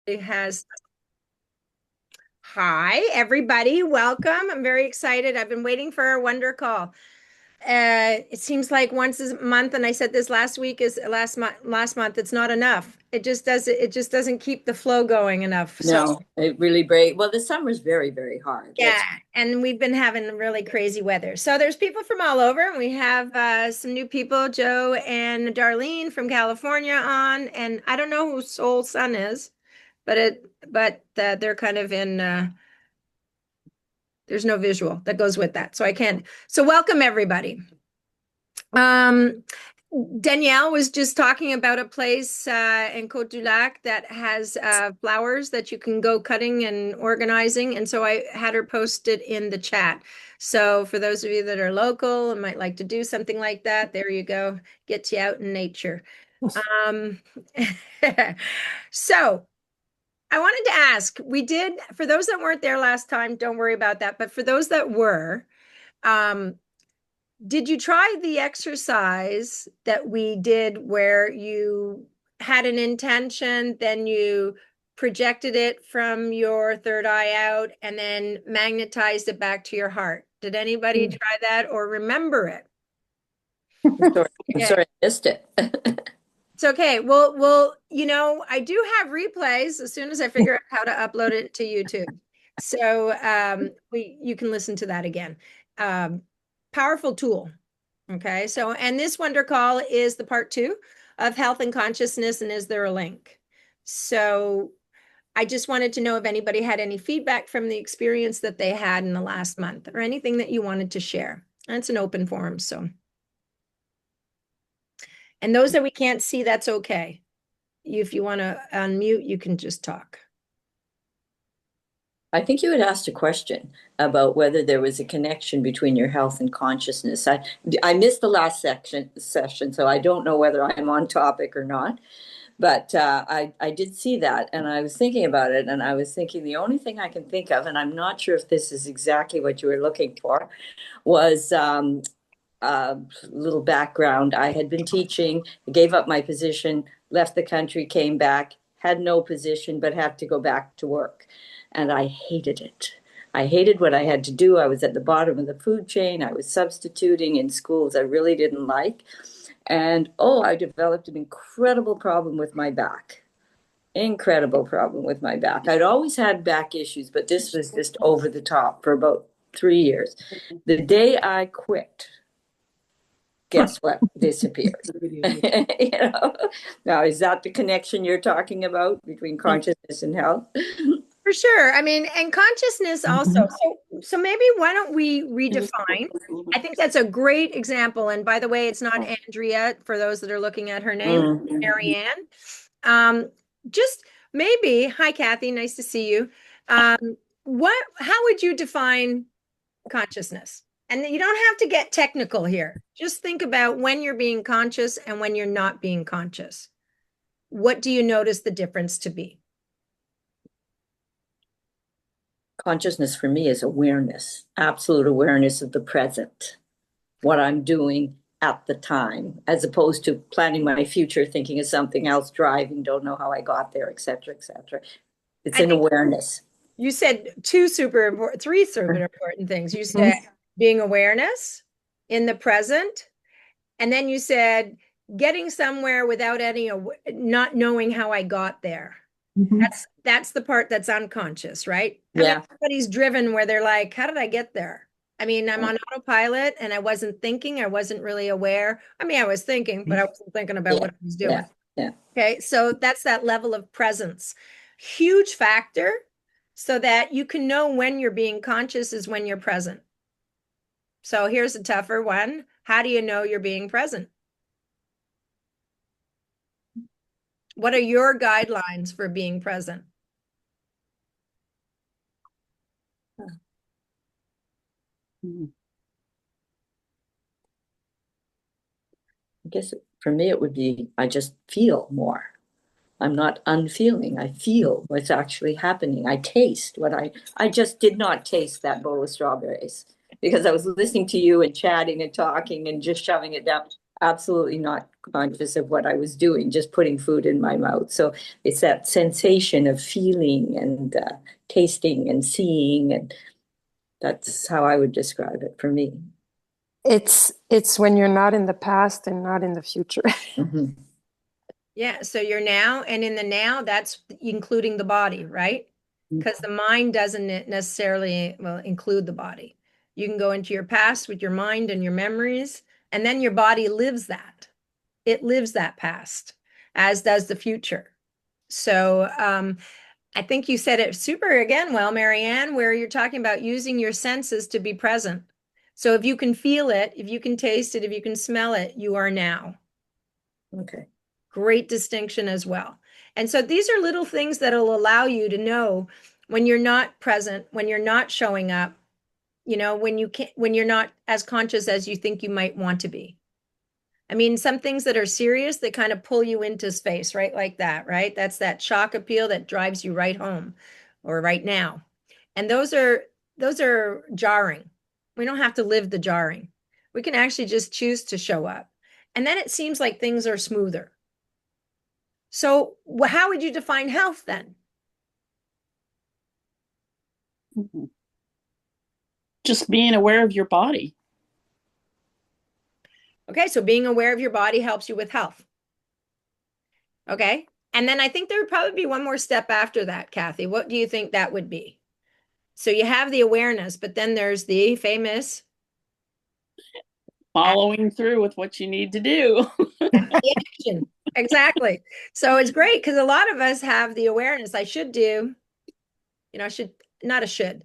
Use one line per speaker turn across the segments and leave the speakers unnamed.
It has. Hi, everybody. Welcome. I'm very excited. I've been waiting for a wonder call. It seems like once a month, and I said this last week is last month, it's not enough. It just doesn't keep the flow going enough. So
No, it really break. Well, the summer's very, very hard.
yeah, and we've been having really crazy weather. So there's people from all over, and we have some new people, Joe and Darlene from California on, and I don't know who Soul Sun is, but they're kind of in there's no visual that goes with that. So I can't. So welcome everybody. Um, Danielle was just talking about a place in Côte du Lac that has flowers that you can go cutting and organizing. And so I had her posted in the chat. So for those of you that are local and might like to do something like that, there you go. Gets you out in nature. Um, so I wanted to ask, we did, for those that weren't there last time, don't worry about that. But for those that were, um, did you try the exercise that we did where you had an intention, then you projected it from your third eye out and then magnetized it back to your heart? Did anybody try that or remember it?
Sorry, I'm
Okay.
sorry I missed it.
It's okay. Well, I do have replays as soon as I figure out how to upload it to YouTube. So you can listen to that again. Um, Powerful tool. Okay. So, and this wonder call is the part two of health and consciousness. And is there a link? So I just wanted to know if anybody had any feedback from the experience that they had in the last month or anything that you wanted to share. And it's an open forum. So, and those that we can't see, that's okay. If you want to unmute, you can just talk.
I think you had asked a question about whether there was a connection between your health and consciousness. I missed the last session, so I don't know whether I'm on topic or not. But I did see that, and I was thinking about it, and I was thinking the only thing I can think of, and I'm not sure if this is exactly what you were looking for, was a little background. I had been teaching, gave up my position, left the country, came back, had no position, but had to go back to work. And I hated it. I hated what I had to do. I was at the bottom of the food chain. I was substituting in schools I really didn't like. And I developed an incredible problem with my back. Incredible problem with my back. I'd always had back issues, but this was just over the top for about 3 years. The day I quit, guess what? Disappeared. you know? Now, is that the connection you're talking about between consciousness and health?
For sure. I mean, and consciousness also. So maybe why don't we redefine? I think that's a great example. And by the way, it's not Andrea for those that are looking at her name, Marianne. Um, just maybe, hi Kathy, nice to see you. Um, how would you define consciousness? And you don't have to get technical here. Just think about when you're being conscious and when you're not being conscious. What do you notice the difference to be?
Consciousness for me is awareness, absolute awareness of the present, what I'm doing at the time, as opposed to planning my future, thinking of something else, driving, don't know how I got there, etc., etc. It's
I
an
think
awareness.
you said three super important things. You said being awareness in the present, and then you said getting somewhere without not knowing how I got there. That's the part that's unconscious, right? I mean,
Yeah.
everybody's driven where they're like, how did I get there? I mean, I'm on autopilot and I wasn't thinking, I wasn't really aware. I mean, I was thinking, but I wasn't thinking about
Yeah.
what I was doing.
Yeah. Yeah.
Okay, so that's that level of presence. Huge factor so that you can know when you're being conscious is when you're present. So here's a tougher one. How do you know you're being present? What are your guidelines for being present?
I guess for me, it would be I just feel more. I'm not unfeeling. I feel what's actually happening. I taste I just did not taste that bowl of strawberries because I was listening to you and chatting and talking and just shoving it down. absolutely not conscious of what I was doing, just putting food in my mouth. So it's that sensation of feeling and tasting and seeing, and that's how I would describe it for me.
It's when you're not in the past and not in the future.
Mhm.
Yeah, so you're now, and in the now, that's including the body, right? Because the mind doesn't necessarily, well, include the body. You can go into your past with your mind and your memories, and then your body lives that. It lives that past, as does the future. So I think you said it super again, well, Marianne, where you're talking about using your senses to be present. So if you can feel it, if you can taste it, if you can smell it, you are now.
Okay.
Great distinction as well. And so these are little things that'll allow you to know when you're not present, when you're not showing up, when you can't, when you're not as conscious as you think you might want to be. I mean, some things that are serious that kind of pull you into space, right? Like that, right? That's that shock appeal that drives you right home or right now. And those are jarring. We don't have to live the jarring. We can actually just choose to show up. And then it seems like things are smoother. So, how would you define health then?
Mhm. Just being aware of your body.
Okay, so being aware of your body helps you with health. Okay. And then I think there would probably be one more step after that, Kathy. What do you think that would be? So you have the awareness, but then there's the famous
Following through with what you need to do.
action. Exactly. So it's great because a lot of us have the awareness. I should do, I should not a should.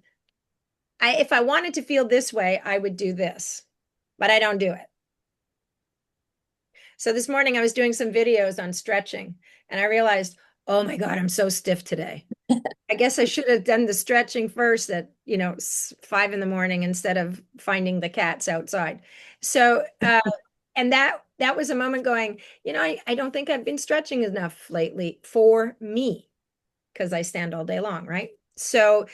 If I wanted to feel this way, I would do this, but I don't do it. So this morning I was doing some videos on stretching and I realized, oh my God, I'm so stiff today. I guess I should have done the stretching first at, 5 in the morning instead of finding the cats outside. So, and that was a moment going, I don't think I've been stretching enough lately for me because I stand all day long, right? So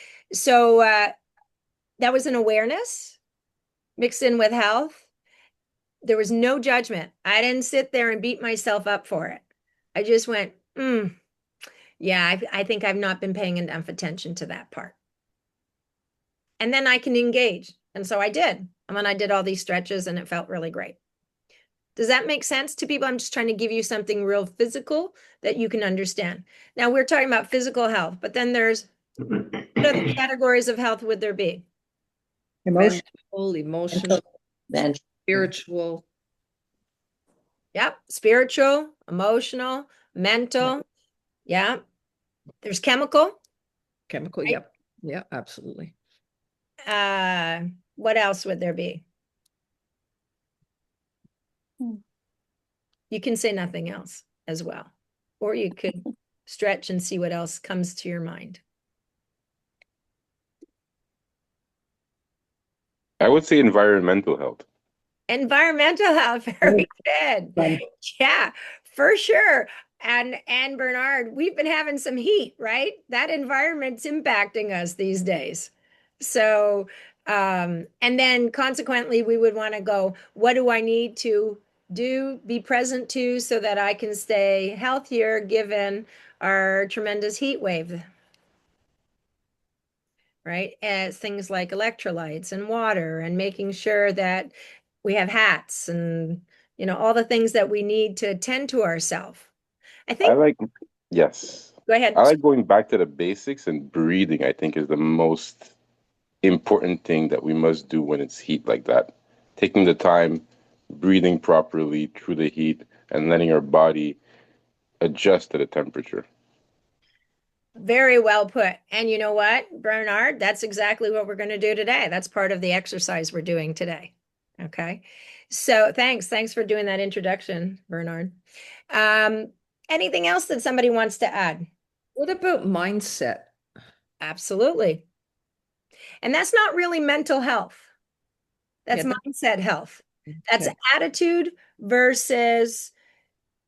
that was an awareness mixed in with health. There was no judgment. I didn't sit there and beat myself up for it. I just went, yeah, I think I've not been paying enough attention to that part. And then I can engage. And so I did. And then I did all these stretches and it felt really great. Does that make sense to people? I'm just trying to give you something real physical that you can understand. Now we're talking about physical health, but then there's what other categories of health would there be?
Emotion.
Mental, emotional,
Then
spiritual.
Yep. Spiritual, emotional, mental. Yeah. There's chemical.
Chemical.
Right.
Yep. Yeah, absolutely.
What else would there be? You can say nothing else as well. Or you could stretch and see what else comes to your mind.
I would say environmental health.
Environmental health, very good. Yeah, for sure. And Bernard, we've been having some heat, right? That environment's impacting us these days. So, and then consequently, we would want to go, what do I need to do, be present to, so that I can stay healthier given our tremendous heat wave, right? As things like electrolytes and water and making sure that we have hats and, all the things that we need to tend to ourselves. I
I
think,
like, yes.
go ahead.
I like going back to the basics, and breathing, I think, is the most important thing that we must do when it's heat like that. Taking the time, breathing properly through the heat, and letting our body adjust to the temperature.
Very well put. And you know what, Bernard, that's exactly what we're going to do today. That's part of the exercise we're doing today. Okay. So thanks for doing that introduction, Bernard. Anything else that somebody wants to add?
What about mindset?
Absolutely. And that's not really mental health. That's
Yeah,
mindset health. That's
okay.
attitude versus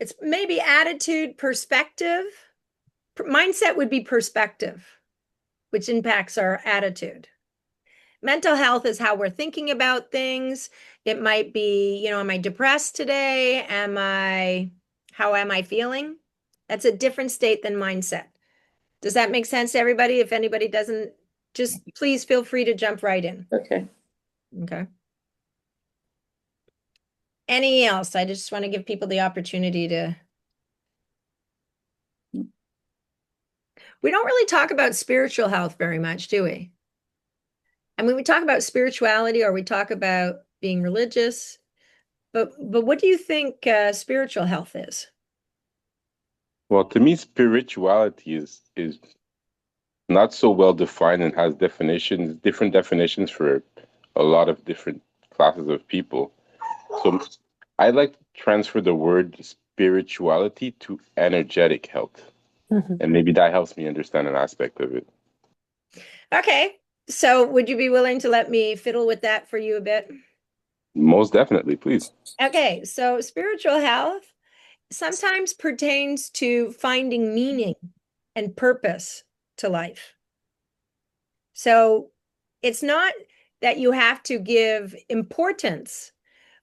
it's maybe attitude, perspective. Mindset would be perspective, which impacts our attitude. Mental health is how we're thinking about things. It might be, am I depressed today? How am I feeling? That's a different state than mindset. Does that make sense to everybody? If anybody doesn't, just please feel free to jump right in.
Okay.
Okay. Any else? I just want to give people the opportunity to. We don't really talk about spiritual health very much, do we? I mean, we talk about spirituality or we talk about being religious, but what do you think spiritual health is?
Well, to me, spirituality is not so well defined and has different definitions for a lot of different classes of people. So I like to transfer the word spirituality to energetic health.
Mhm.
And maybe that helps me understand an aspect of it.
Okay. So would you be willing to let me fiddle with that for you a bit?
Most definitely, please.
Okay. So spiritual health sometimes pertains to finding meaning and purpose to life. So it's not that you have to give importance,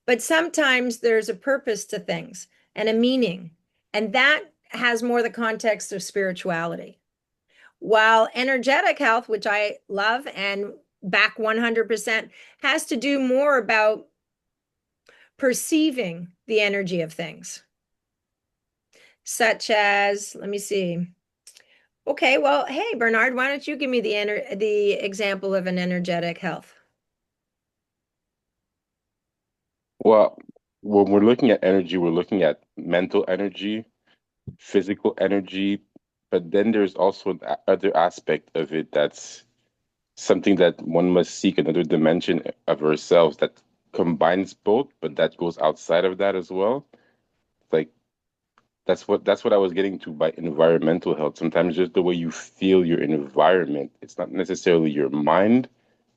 but sometimes there's a purpose to things and a meaning. And that has more the context of spirituality. While energetic health, which I love and back 100%, has to do more about perceiving the energy of things, such as, let me see. Okay, well, hey, Bernard, why don't you give me the example of an energetic health?
Well, when we're looking at energy, we're looking at mental energy, physical energy, but then there's also other aspect of it that's something that one must seek another dimension of ourselves that combines both, but that goes outside of that as well. Like that's what I was getting to by environmental health. Sometimes just the way you feel your environment, it's not necessarily your mind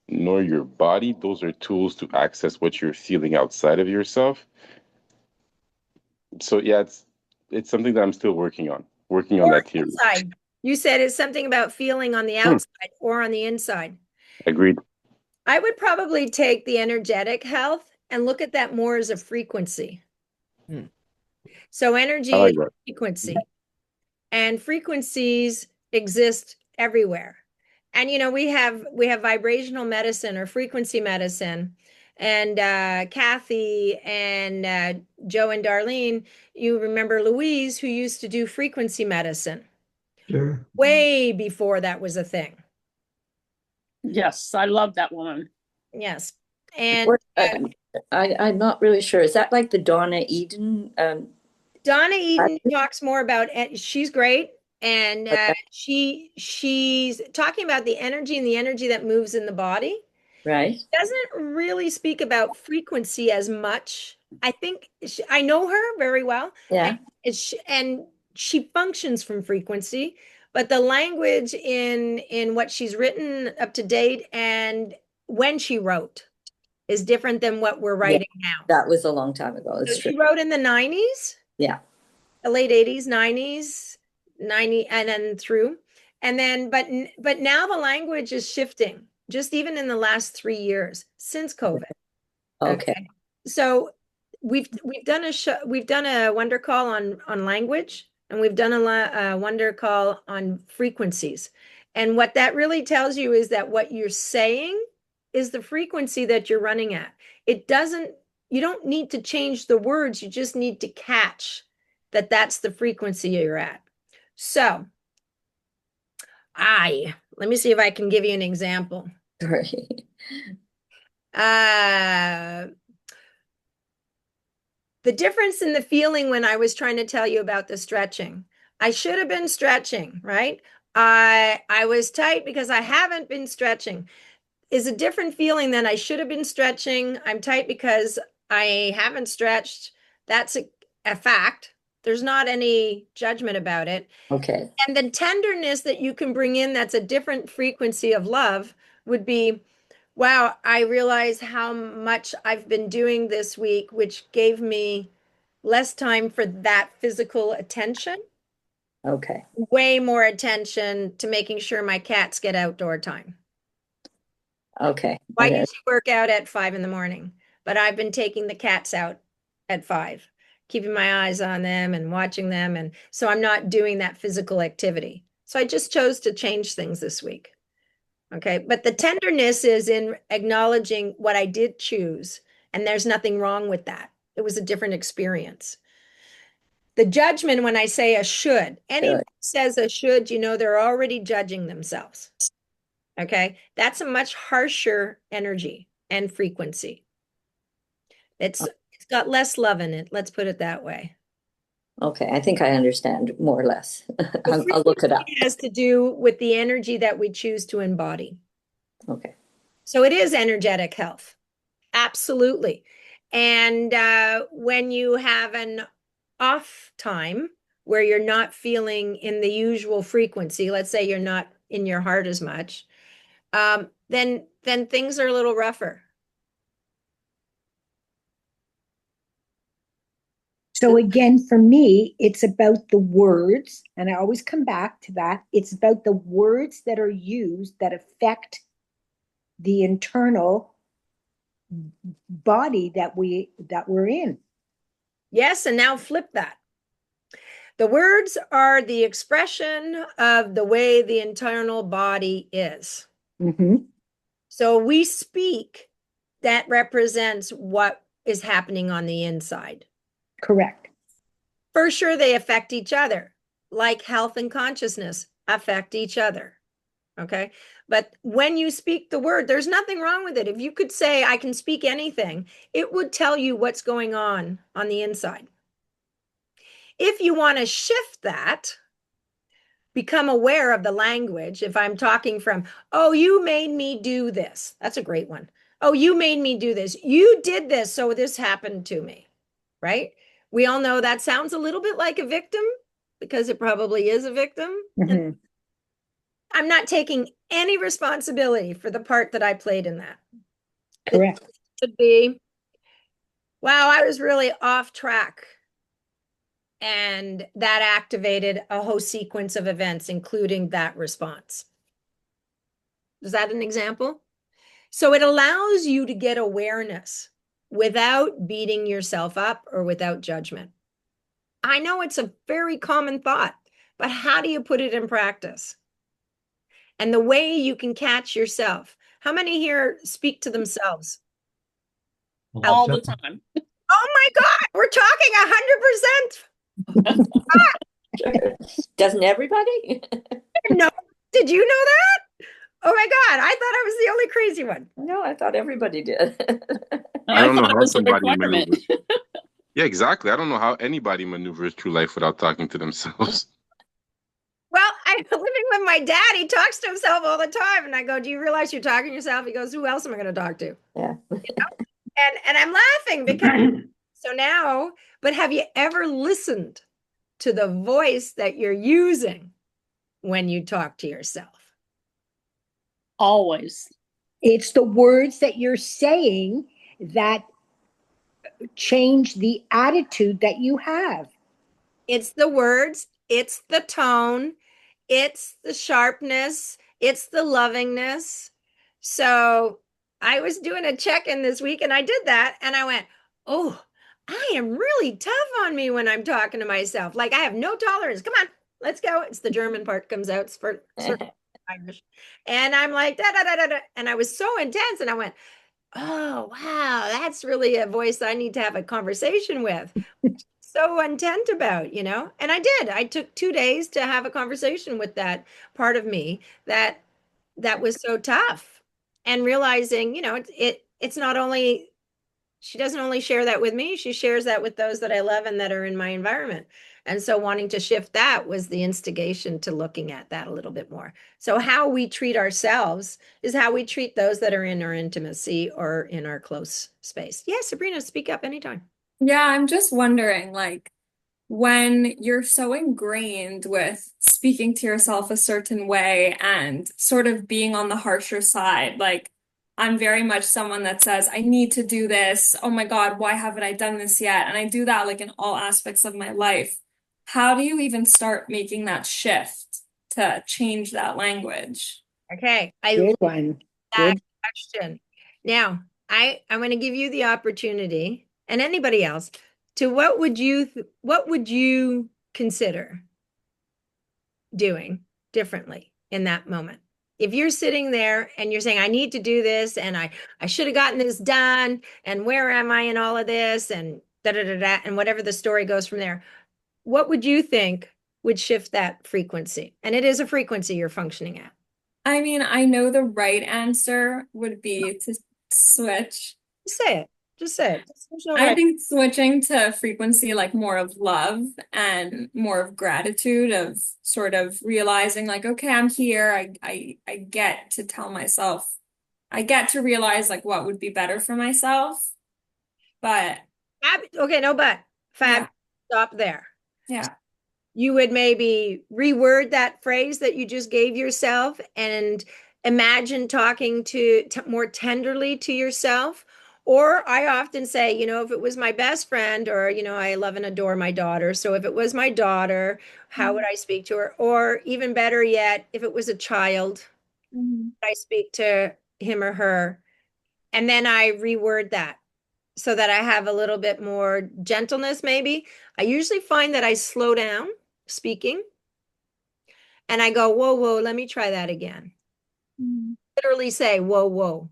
nor your body. Those are tools to access what you're feeling outside of yourself. So yeah, it's something that I'm still working on
Or
that theory.
inside. You said it's something about feeling on the outside or on the inside.
Agreed.
I would probably take the energetic health and look at that more as a frequency.
Hmm.
So
I
energy
like
is
that.
frequency, and frequencies exist everywhere. And we have vibrational medicine or frequency medicine. And Kathy and Joe and Darlene, you remember Louise, who used to do frequency medicine
Sure.
way before that was a thing.
Yes, I love that woman.
Yes. And
What, I'm not really sure. Is that like the Donna Eden?
Donna Eden talks more about, she's great. And she's talking about the energy that moves in the body.
Right?
Doesn't really speak about frequency as much. I think I know her very well.
Yeah.
And she functions from frequency, but the language in what she's written up to date and when she wrote is different than what we're writing now.
That was a long time ago. It's
So
true.
she wrote in the 90s,
Yeah.
the late 80s, 90s, 90 and then through. And then but now the language is shifting just even in the last 3 years since COVID.
Okay.
So we've done a show, we've done a wonder call on language, and we've done a wonder call on frequencies. And what that really tells you is that what you're saying is the frequency that you're running at. You don't need to change the words, you just need to catch that that's the frequency you're at. So let me see if I can give you an example.
Right.
The difference in the feeling when I was trying to tell you about the stretching. I should have been stretching, right? I was tight because I haven't been stretching. Is a different feeling than I should have been stretching. I'm tight because I haven't stretched. That's a fact. There's not any judgment about it.
Okay.
And the tenderness that you can bring in, that's a different frequency of love, would be, wow, I realize how much I've been doing this week, which gave me less time for that physical attention,
Okay.
way more attention to making sure my cats get outdoor time.
Okay.
I
Okay.
usually work out at 5 in the morning, but I've been taking the cats out at 5, keeping my eyes on them and watching them. And so I'm not doing that physical activity. So I just chose to change things this week. Okay. But the tenderness is in acknowledging what I did choose. And there's nothing wrong with that. It was a different experience. The judgment, when I say a should, anyone
Good.
who says a should, they're already judging themselves. Okay. That's a much harsher energy and frequency. It's got less love in it. Let's put it that way.
Okay. I think I understand more or less.
The
I'll look it up.
frequency has to do with the energy that we choose to embody.
Okay.
So it is energetic health. Absolutely. And when you have an off time where you're not feeling in the usual frequency, let's say you're not in your heart as much, then things are a little rougher.
So again, for me, it's about the words, and I always come back to that. It's about the words that are used that affect the internal body that we're in.
Yes, and now flip that. The words are the expression of the way the internal body is.
Mm-hmm.
So we speak, that represents what is happening on the inside.
Correct.
For sure, they affect each other, like health and consciousness affect each other. Okay. But when you speak the word, there's nothing wrong with it. If you could say, I can speak anything, it would tell you what's going on the inside. If you want to shift that, become aware of the language. If I'm talking from, oh, you made me do this. That's a great one. Oh, you made me do this. You did this, so this happened to me, right? We all know that sounds a little bit like a victim because it probably is a victim.
Mm-hmm.
I'm not taking any responsibility for the part that I played in that.
Correct.
It should be, wow, I was really off track. And that activated a whole sequence of events, including that response. Is that an example? So it allows you to get awareness without beating yourself up or without judgment. I know it's a very common thought, but how do you put it in practice? And the way you can catch yourself. How many here speak to themselves?
All the time.
Oh my God, we're talking 100%.
Doesn't everybody?
No, did you know that? Oh my God, I thought I was the only crazy one.
No, I thought everybody did.
I don't know
thought it
how
was a
somebody
requirement.
maneuvers. Yeah, exactly. I don't know how anybody maneuvers through life without talking to themselves.
Well, I'm living with my dad. He talks to himself all the time. And I go, do you realize you're talking to yourself? He goes, who else am I going to talk to?
Yeah.
And I'm laughing because so now, but have you ever listened to the voice that you're using when you talk to yourself?
Always.
It's the words that you're saying that change the attitude that you have.
It's the words, it's the tone, it's the sharpness, it's the lovingness. So I was doing a check-in this week and I did that and I went, oh, I am really tough on me when I'm talking to myself. Like I have no tolerance. Come on, let's go. It's the German part comes out for Irish. And I'm like, da, da, da, da, da. And I was so intense and I went, oh, wow, that's really a voice I need to have a conversation with. So intent about, and I did. I took 2 days to have a conversation with that part of me that was so tough, and realizing, it's not only, she doesn't only share that with me, she shares that with those that I love and that are in my environment. And so wanting to shift that was the instigation to looking at that a little bit more. So how we treat ourselves is how we treat those that are in our intimacy or in our close space. Yeah, Sabrina, speak up anytime.
Yeah, I'm just wondering, like, when you're so ingrained with speaking to yourself a certain way and sort of being on the harsher side, like, I'm very much someone that says, I need to do this. Oh my God, why haven't I done this yet? And I do that like in all aspects of my life. How do you even start making that shift to change that language?
Okay, I
Good one.
that question. Now, I'm going to give you the opportunity, and anybody else, to what would you consider doing differently in that moment? If you're sitting there and you're saying, I need to do this, and I should have gotten this done, and where am I in all of this, and da da da da, and whatever the story goes from there, what would you think would shift that frequency? And it is a frequency you're functioning at.
I mean, I know the right answer would be to switch.
Just say it. Just say it. There's no
I
right.
think switching to frequency like more of love and more of gratitude, of sort of realizing like, okay, I'm here. I get to tell myself, I get to realize like what would be better for myself. But
Okay, no, but Fab,
yeah,
stop there.
yeah.
You would maybe reword that phrase that you just gave yourself and imagine talking to more tenderly to yourself. Or I often say, if it was my best friend, or, I love and adore my daughter. So if it was my daughter, how would I speak to her? Or even better yet, if it was a child,
Mhm.
I speak to him or her. And then I reword that so that I have a little bit more gentleness, maybe. I usually find that I slow down speaking and I go, whoa, whoa, let me try that again.
Mhm.
Literally say, whoa, whoa.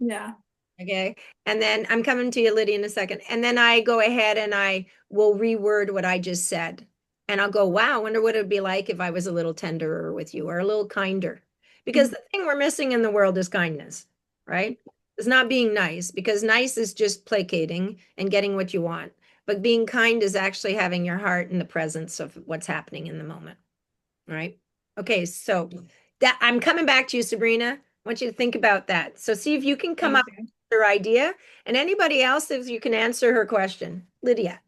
Yeah.
Okay. And then I'm coming to you, Lydia, in a second. And then I go ahead and I will reword what I just said. And I'll go, wow, I wonder what it'd be like if I was a little tenderer with you or a little kinder. Because the thing we're missing in the world is kindness, right? It's not being nice, because nice is just placating and getting what you want. But being kind is actually having your heart in the presence of what's happening in the moment, right? Okay, so that I'm coming back to you, Sabrina. I want you to think about that. So see if you can come up with your idea, and anybody else, if you can answer her question. Lydia.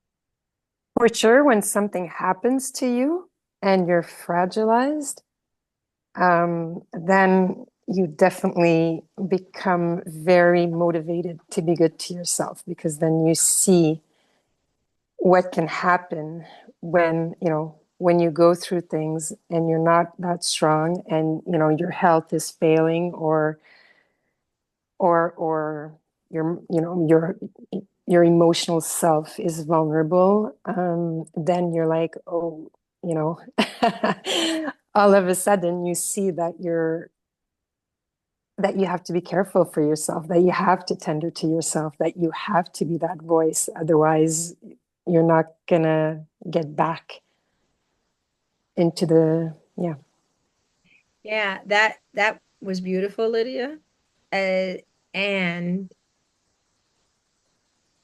For sure, when something happens to you and you're fragilized, then you definitely become very motivated to be good to yourself, because then you see what can happen when, when you go through things and you're not that strong, and, your health is failing, or your emotional self is vulnerable. Then you're like, oh, all of a sudden you see that you have to be careful for yourself, that you have to tender to yourself, that you have to be that voice. Otherwise, you're not gonna get back into the, yeah.
Yeah, that was beautiful, Lydia. And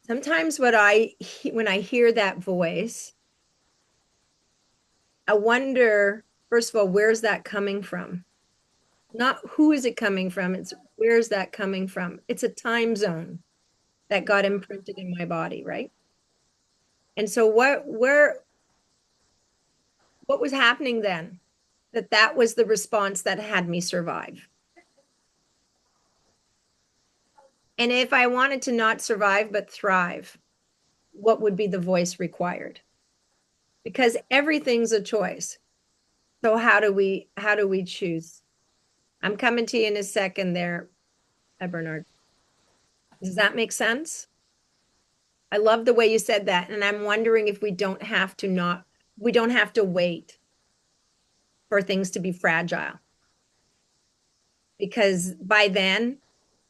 sometimes when I hear that voice, I wonder, first of all, where's that coming from? Not who is it coming from, it's where's that coming from? It's a time zone that got imprinted in my body, right? And so what was happening then? That was the response that had me survive. And if I wanted to not survive but thrive, what would be the voice required? Because everything's a choice. So how do we choose? I'm coming to you in a second there, Bernard. Does that make sense? I love the way you said that. And I'm wondering if we don't have to wait for things to be fragile. Because by then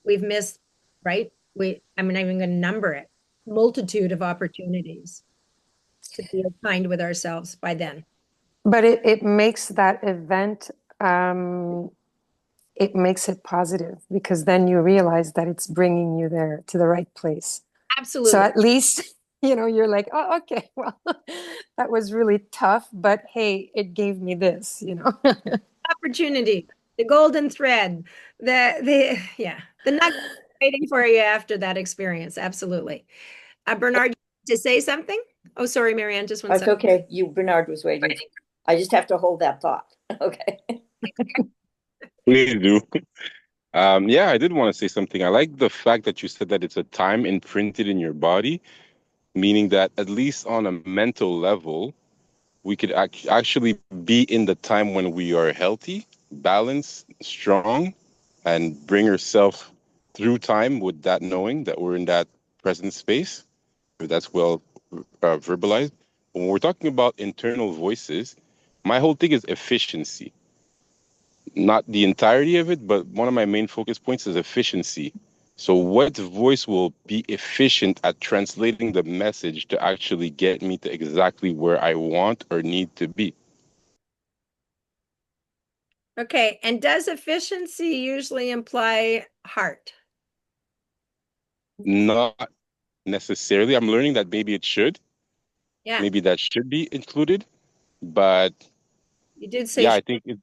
we've missed, right? I'm not even going to number it, multitude of opportunities to be kind with ourselves by then.
But it makes that event, it makes it positive, because then you realize that it's bringing you there to the right place.
Absolutely.
So at least, you're like, oh, okay, well, that was really tough, but hey, it gave me this,
Opportunity, the golden thread, the nugget waiting for you after that experience. Absolutely. Bernard, to say something? Oh, sorry, Marianne, just one
That's
second.
okay. Bernard was waiting. I just have to hold that thought. Okay.
Please do. Yeah, I did want to say something. I like the fact that you said that it's a time imprinted in your body, meaning that at least on a mental level, we could actually be in the time when we are healthy, balanced, strong, and bring ourselves through time with that knowing that we're in that present space, if that's well verbalized. When we're talking about internal voices, my whole thing is efficiency. Not the entirety of it, but one of my main focus points is efficiency. So what voice will be efficient at translating the message to actually get me to exactly where I want or need to be?
Okay, and does efficiency usually imply heart?
Not necessarily. I'm learning that maybe it should.
Yeah,
Maybe that should be included. But
you did say
yeah, I think it,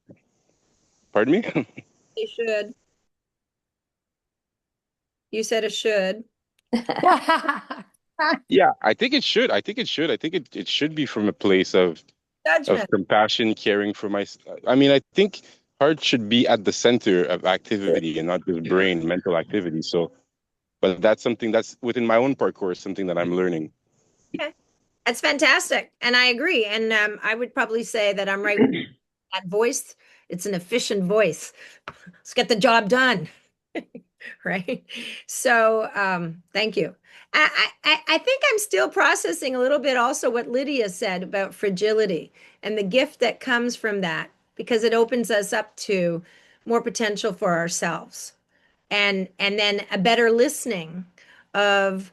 pardon me?
you should. You said it should.
Yeah, I think it should. I think it should. I think it should be from a place of
Judgment.
compassion, caring for my. I mean, I think heart should be at the center of activity and not just brain, mental activity. So, but that's something that's within my own parkour, something that I'm learning.
Okay. That's fantastic. And I agree. And I would probably say that I'm right with that voice. It's an efficient voice. Let's get the job done. Right. So thank you. I think I'm still processing a little bit also what Lydia said about fragility and the gift that comes from that, because it opens us up to more potential for ourselves and then a better listening of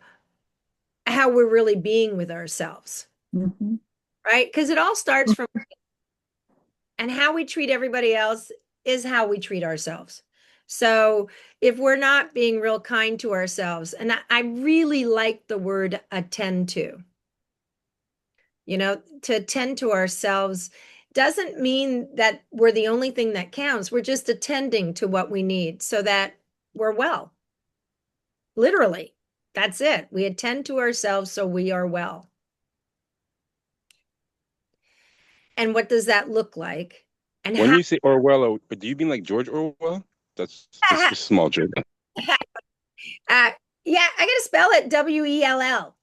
how we're really being with ourselves,
Mhm.
right? Because it all starts from, and how we treat everybody else is how we treat ourselves. So if we're not being real kind to ourselves, and I really like the word attend to, to attend to ourselves doesn't mean that we're the only thing that counts. We're just attending to what we need so that we're well. Literally, that's it. We attend to ourselves so we are well. And what does that look like? And
When
how
you say Orwell, do you mean like George Orwell? That's just a small joke.
yeah, I gotta spell it WELL.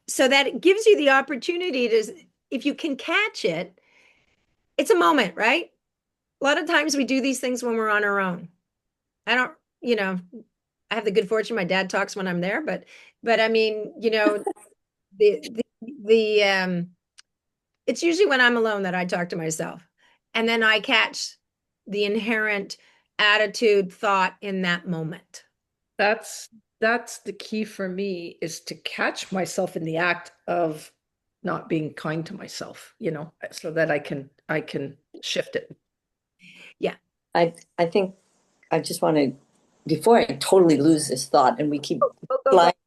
So that it gives you the opportunity to, if you can catch it, it's a moment, right? A lot of times we do these things when we're on our own. I don't, I have the good fortune my dad talks when I'm there, but I mean, the it's usually when I'm alone that I talk to myself. And then I catch the inherent attitude, thought in that moment.
That's the key for me, is to catch myself in the act of not being kind to myself, so that I can shift it.
Yeah.
I think I just want to, before I totally lose this thought and we keep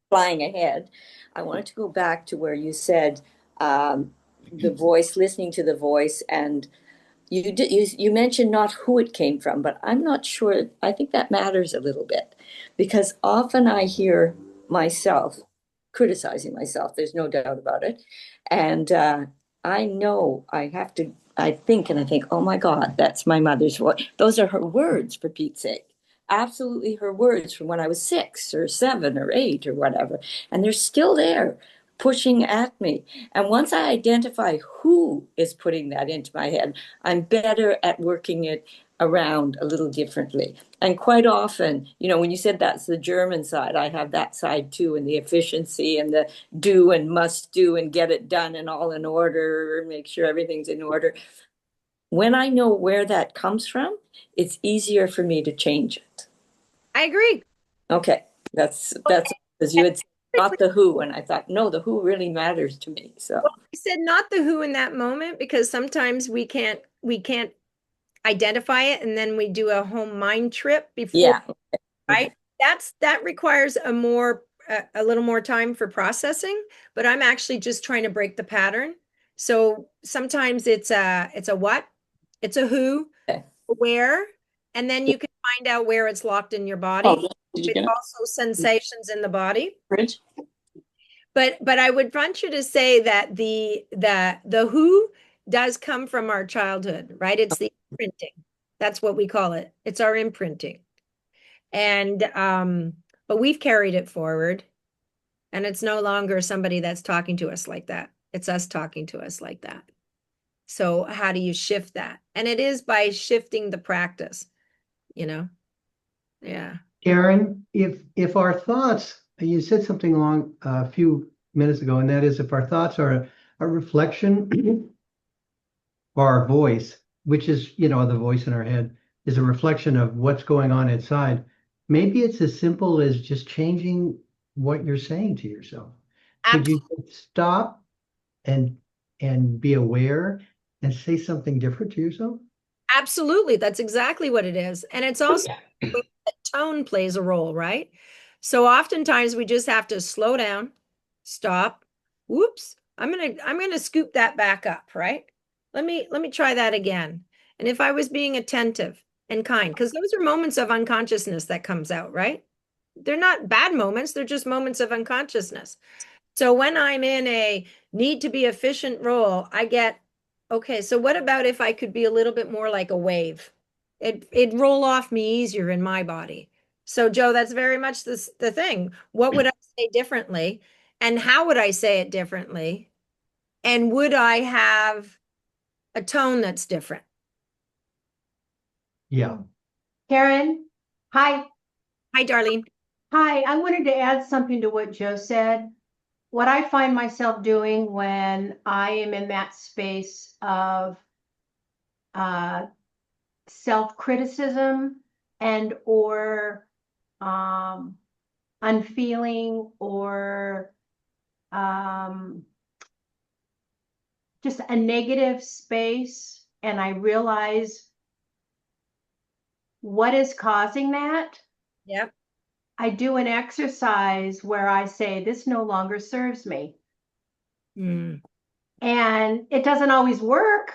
flying ahead, I wanted to go back to where you said the voice, listening to the voice, and you mentioned not who it came from, but I'm not sure. I think that matters a little bit, because often I hear myself criticizing myself. There's no doubt about it, and I know I think, oh my God, that's my mother's voice. Those are her words, for Pete's sake. Absolutely her words from when I was 6 or 7 or 8 or whatever. And they're still there pushing at me. And once I identify who is putting that into my head, I'm better at working it around a little differently. And quite often, when you said that's the German side, I have that side too, and the efficiency and the do and must do and get it done and all in order, make sure everything's in order. When I know where that comes from, it's easier for me to change it.
I agree.
Okay. That's because you had said not the who, and I thought, no, the who really matters to me. So
I said not the who in that moment, because sometimes we can't identify it, and then we do a home mind trip before.
yeah.
Right? That requires a little more time for processing, but I'm actually just trying to break the pattern. So sometimes it's a what, it's a who,
Okay.
where, and then you can find out where it's locked in your body.
Oh, did you
It's
get it?
also sensations in the body.
Bridge?
But I would want you to say that the who does come from our childhood, right? It's the imprinting. That's what we call it. It's our imprinting. And but we've carried it forward, and it's no longer somebody that's talking to us like that. It's us talking to us like that. So how do you shift that? And it is by shifting the practice, you know? Yeah.
Karen, if our thoughts, you said something along a few minutes ago, and that is if our thoughts are a reflection or our voice, which is, the voice in our head is a reflection of what's going on inside. Maybe it's as simple as just changing what you're saying to yourself. Could you stop and be aware and say something different to yourself?
Absolutely. That's exactly what it is. And it's also tone plays a role, right? So oftentimes we just have to slow down, stop. Whoops. I'm going to scoop that back up, right? Let me try that again. And if I was being attentive and kind, because those are moments of unconsciousness that comes out, right? They're not bad moments, they're just moments of unconsciousness. So when I'm in a need to be efficient role, I get, okay, so what about if I could be a little bit more like a wave? It'd roll off me easier in my body. So Joe, that's very much the thing. What would I say differently? And how would I say it differently? And would I have a tone that's different?
Yeah.
Karen, hi.
Hi, Darlene.
Hi, I wanted to add something to what Joe said. What I find myself doing when I am in that space of self-criticism and or unfeeling or just a negative space, and I realize what is causing that.
Yep.
I do an exercise where I say, this no longer serves me.
Mm.
And it doesn't always work,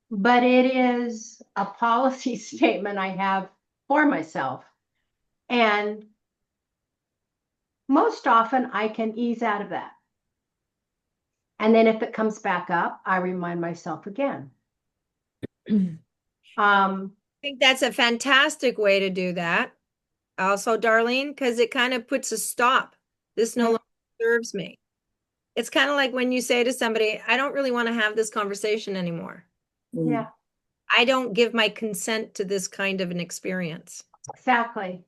but it is a policy statement I have for myself. And most often I can ease out of that. And then if it comes back up, I remind myself again.
I think that's a fantastic way to do that. Also, Darlene, because it kind of puts a stop. This no longer serves me. It's kind of like when you say to somebody, I don't really want to have this conversation anymore.
Yeah.
I don't give my consent to this kind of an experience.
Exactly.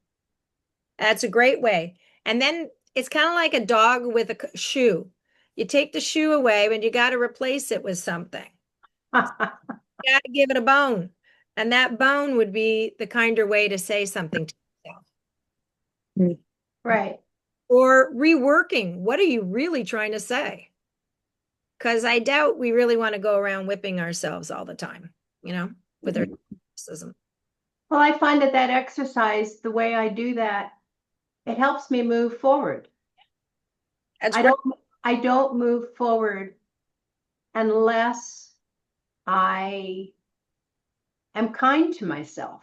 That's a great way. And then it's kind of like a dog with a shoe. You take the shoe away, but you got to replace it with something. You got to give it a bone. And that bone would be the kinder way to say something to yourself.
Right.
Or reworking. What are you really trying to say? Because I doubt we really want to go around whipping ourselves all the time, with our criticism.
Well, I find that exercise, the way I do that, it helps me move forward. I don't move forward unless I am kind to myself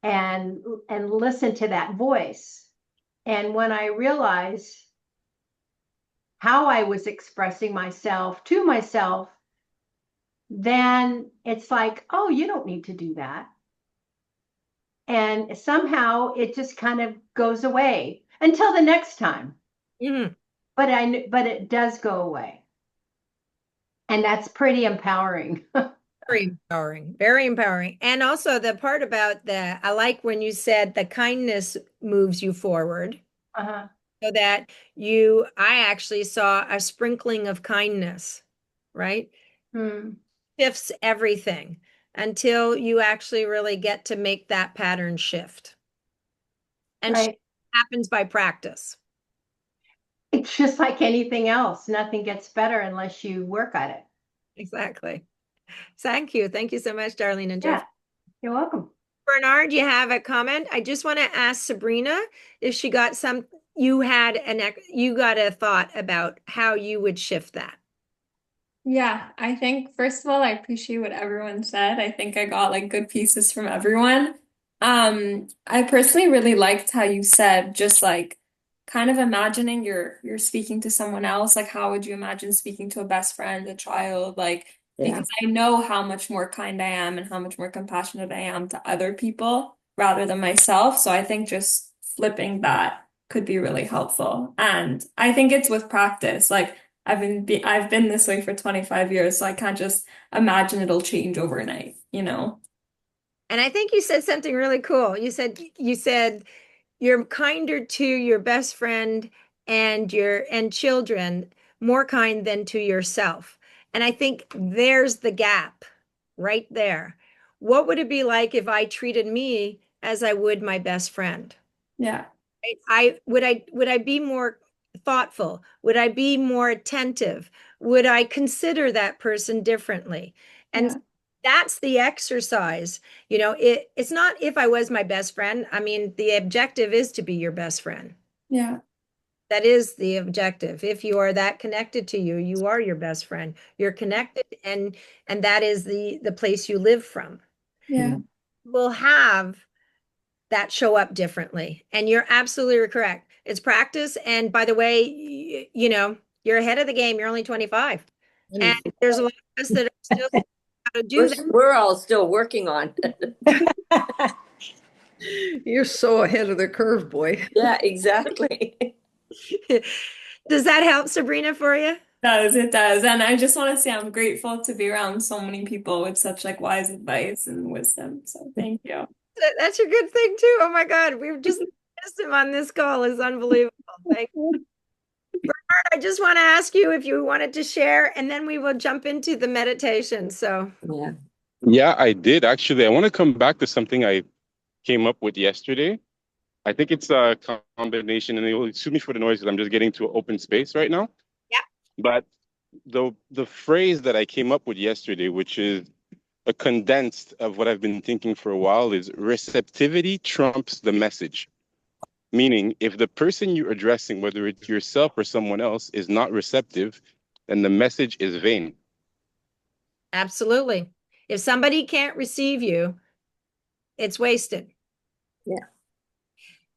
and listen to that voice. And when I realize how I was expressing myself to myself, then it's like, oh, you don't need to do that. And somehow it just kind of goes away until the next time.
Mm-hmm.
But it does go away. And that's pretty empowering.
Very empowering, very empowering. And also the part about I like when you said the kindness moves you forward.
Uh-huh.
So that I actually saw a sprinkling of kindness, right? Shifts everything until you actually really get to make that pattern shift. And
right.
Happens by practice.
It's just like anything else. Nothing gets better unless you work at it.
Exactly. Thank you. Thank you so much, Darlene and Jeff.
You're welcome.
Bernard, you have a comment? I just want to ask Sabrina if she got you got a thought about how you would shift that.
Yeah, I think first of all, I appreciate what everyone said. I think I got like good pieces from everyone. I personally really liked how you said just like kind of imagining you're speaking to someone else. Like how would you imagine speaking to a best friend, a child, because I know how much more kind I am and how much more compassionate I am to other people rather than myself. So I think just flipping that could be really helpful. And I think it's with practice. Like I've been this way for 25 years, so I can't just imagine it'll change overnight, you know?
And I think you said something really cool. You said you're kinder to your best friend and children, more kind than to yourself. And I think there's the gap right there. What would it be like if I treated me as I would my best friend?
Yeah.
I would I be more thoughtful? Would I be more attentive? Would I consider that person differently? And
Yeah.
that's the exercise. It's not if I was my best friend. I mean, the objective is to be your best friend.
Yeah.
That is the objective. If you are that connected to you, you are your best friend. You're connected, and that is the place you live from.
Yeah.
We'll have that show up differently. And you're absolutely correct. It's practice. And by the way, you're ahead of the game. You're only 25. And there's a lot of us that are still how to do that.
We're all still working on it.
You're so ahead of the curve, boy.
Yeah, exactly.
Does that help, Sabrina, for you?
It does. And I just want to say I'm grateful to be around so many people with such like wise advice and wisdom. So thank you.
That's a good thing too. Oh my God, we've just wisdom on this call is unbelievable. Thank you. Bernard, I just want to ask you if you wanted to share, and then we will jump into the meditation. So
Yeah.
Yeah, I did actually. I want to come back to something I came up with yesterday. I think it's a combination, and you'll excuse me for the noise because I'm just getting to an open space right now.
Yeah.
But the phrase that I came up with yesterday, which is a condensed of what I've been thinking for a while, is receptivity trumps the message. Meaning, if the person you're addressing, whether it's yourself or someone else, is not receptive, then the message is vain.
absolutely. If somebody can't receive you, it's wasted.
Yeah.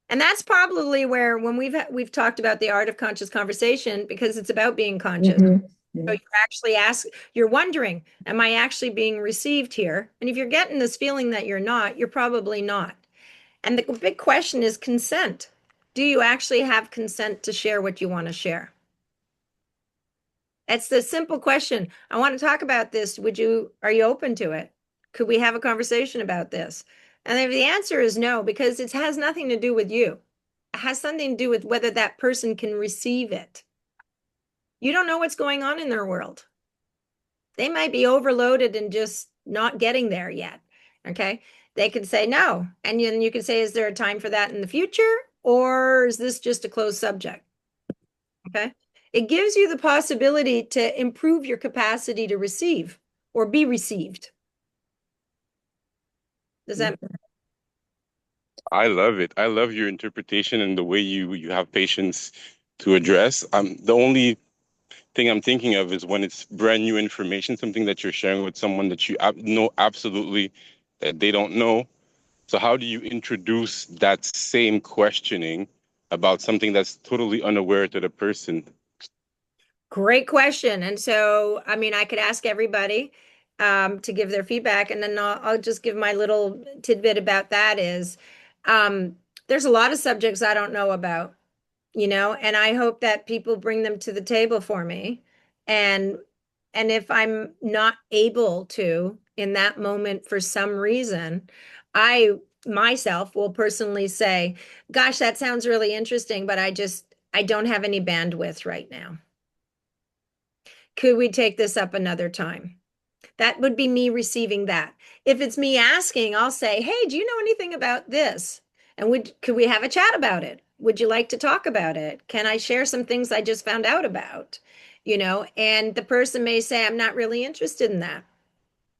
And that's probably where when we've talked about the art of conscious conversation, because it's about being conscious.
Mhm.
So you're wondering, am I actually being received here? And if you're getting this feeling that you're not, you're probably not. And the big question is consent. Do you actually have consent to share what you want to share? That's the simple question. I want to talk about this. Are you open to it? Could we have a conversation about this? And if the answer is no, because it has nothing to do with you, it has something to do with whether that person can receive it. You don't know what's going on in their world. They might be overloaded and just not getting there yet. Okay. They could say no. And then you could say, is there a time for that in the future? Or is this just a closed subject? Okay. It gives you the possibility to improve your capacity to receive or be received. Does that?
I love it. I love your interpretation and the way you have patience to address. The only thing I'm thinking of is when it's brand new information, something that you're sharing with someone that you know absolutely that they don't know. So how do you introduce that same questioning about something that's totally unaware to the person?
Great question. And so, I mean, I could ask everybody to give their feedback, and then I'll just give my little tidbit about that is there's a lot of subjects I don't know about, and I hope that people bring them to the table for me. And if I'm not able to in that moment for some reason, I myself will personally say, gosh, that sounds really interesting, but I don't have any bandwidth right now. Could we take this up another time? That would be me receiving that. If it's me asking, I'll say, hey, do you know anything about this? And could we have a chat about it? Would you like to talk about it? Can I share some things I just found out about? And the person may say, I'm not really interested in that.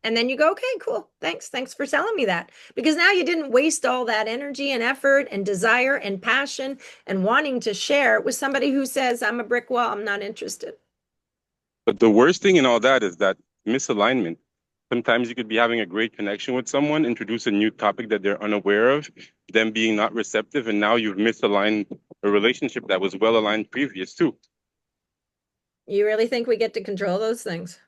And then you go, okay, cool. Thanks. Thanks for telling me that. Because now you didn't waste all that energy and effort and desire and passion and wanting to share with somebody who says, I'm a brick wall, I'm not interested.
But the worst thing in all that is that misalignment. Sometimes you could be having a great connection with someone, introduce a new topic that they're unaware of, them being not receptive, and now you've misaligned a relationship that was well aligned previous too.
You really think we get to control those things?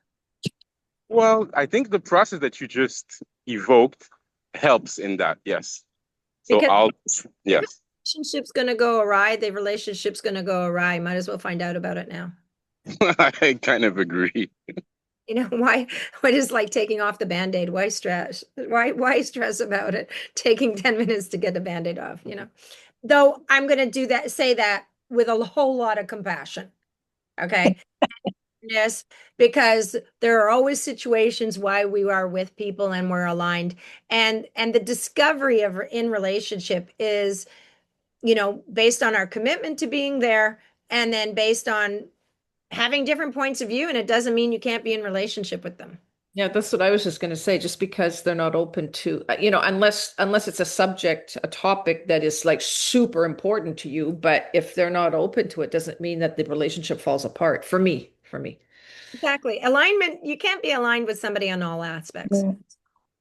Well, I think the process that you just evoked helps in that, yes. So yes.
Relationship's going to go awry. The relationship's going to go awry. Might as well find out about it now.
I kind of agree.
You know, why, what is like taking off the Band-Aid? Why stress? Why stress about it? Taking 10 minutes to get the Band-Aid off, you know? Though I'm going to say that with a whole lot of compassion. Okay. Yes, because there are always situations why we are with people and we're aligned. And the discovery of in relationship is, you know, based on our commitment to being there and then based on having different points of view, and it doesn't mean you can't be in relationship with them.
Yeah, that's what I was just going to say. Just because they're not open to, you know, unless it's a subject, a topic that is like super important to you, but if they're not open to it, doesn't mean that the relationship falls apart. For me.
Exactly. Alignment, you can't be aligned with somebody on all aspects.
Yeah.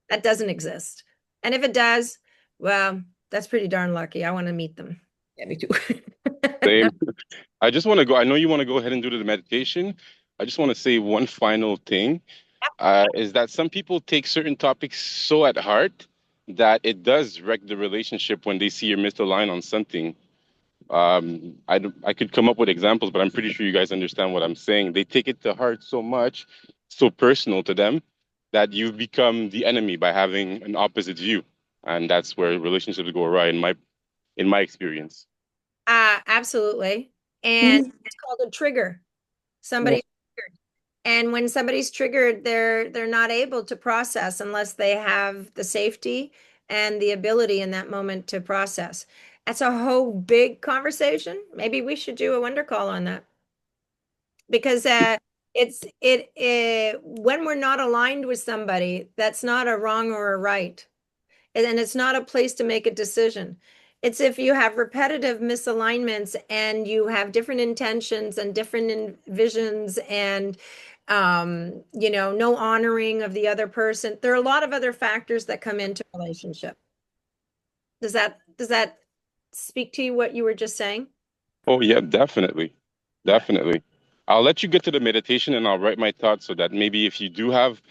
That doesn't exist. And if it does, well, that's pretty darn lucky. I want to meet them.
Yeah, me too.
Same. I just want to go. I know you want to go ahead and do the meditation. I just want to say one final thing, is that some people take certain topics so at heart that it does wreck the relationship when they see you're misaligned on something. I could come up with examples, but I'm pretty sure you guys understand what I'm saying. They take it to heart so much, so personal to them, that you become the enemy by having an opposite view, and that's where relationships go awry in my experience.
Absolutely. And it's called a trigger. Somebody triggered. And when somebody's triggered, they're not able to process unless they have the safety and the ability in that moment to process. That's a whole big conversation. Maybe we should do a wonder call on that. Because when we're not aligned with somebody, that's not a wrong or a right. And it's not a place to make a decision. It's if you have repetitive misalignments and you have different intentions and different visions and you know, no honoring of the other person. There are a lot of other factors that come into relationship. Does that speak to you what you were just saying?
Oh yeah, definitely. Definitely. I'll let you get to the meditation and I'll write my thoughts so that maybe if you do have